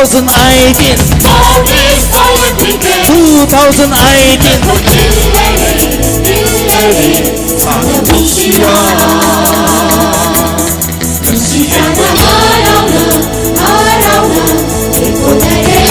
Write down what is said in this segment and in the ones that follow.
2018. Always our weekend. 2018. Siapa harau-harau ipodare.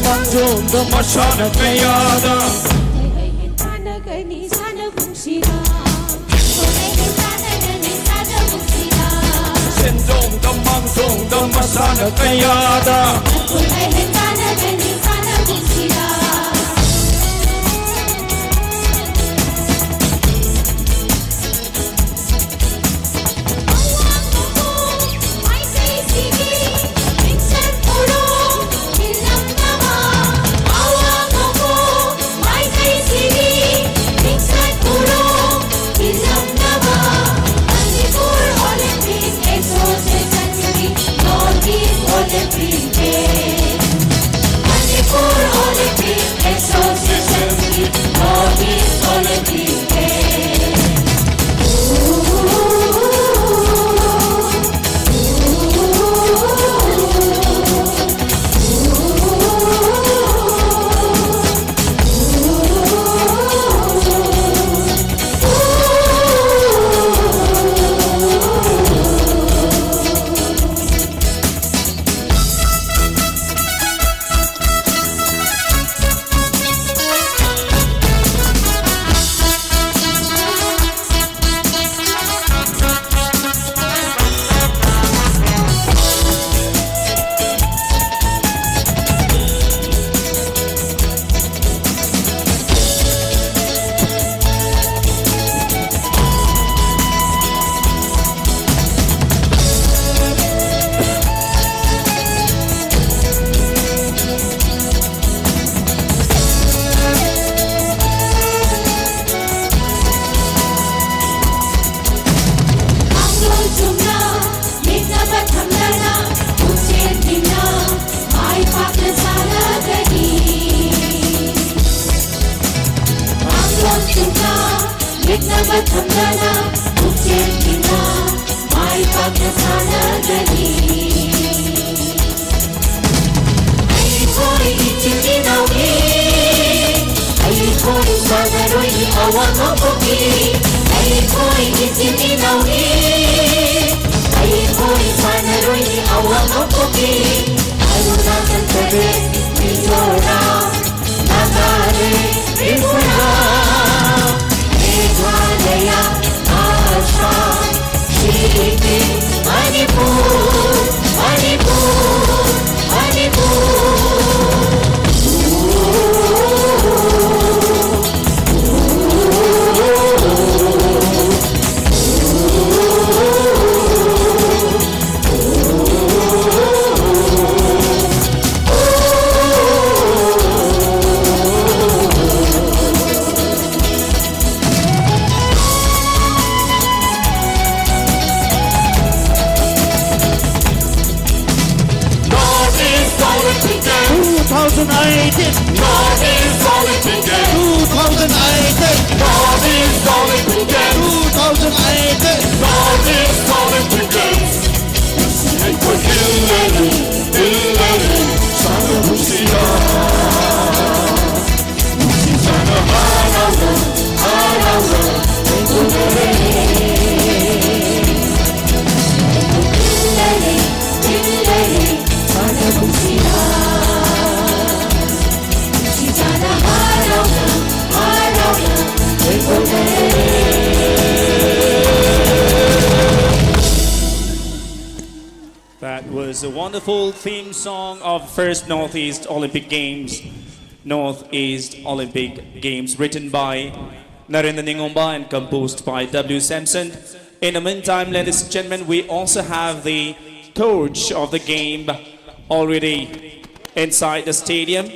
Manjunda mashana kayada. Sendong damang dong damasana kayada. Tripura, Meghalaya, Assam. 2018. Northeast Olympic Games. 2018. Northeast Olympic Games. 2018. Northeast Olympic Games. Eko hilleri sana busida. Sana haralı eko hilleri sana busida. Sana haralı eko That was a wonderful theme song of first Northeast Olympic Games. Northeast Olympic Games, written by Narendra Ningomba and composed by W Samson. In the meantime, ladies and gentlemen, we also have the torch of the game already inside the stadium.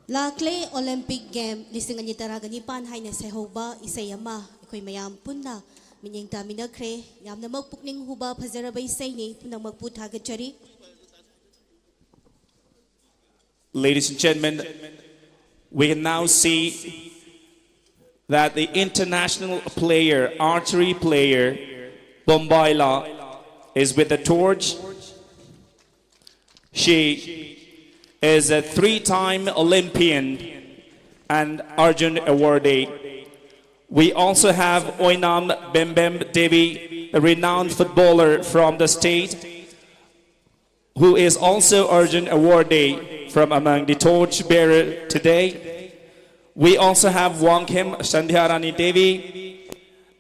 Lakle Olympic Game listing ani taraganipan hay na sehoba isayama ikoy mayam punna minyang dami na kre yam na magpukning huba pazarabay say ni punang magputagad chari. Ladies and gentlemen, we can now see that the international player, archery player, Bombaila, is with the torch. She is a three-time Olympian and Arjun awardee. We also have Oinam Bembem Devi, a renowned footballer from the state, who is also Arjun awardee from among the torch bearer today. We also have Wangkim Sandhyarani Devi,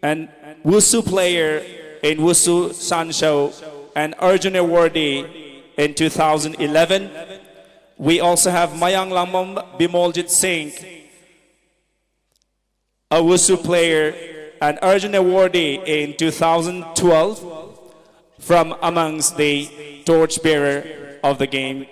an Wusu player in Wusu Sansho, and Arjun awardee in 2011. We also have Mayang Lamam Bimoljit Singh, a Wusu player and Arjun awardee in 2012 from amongst the torchbearer of the game.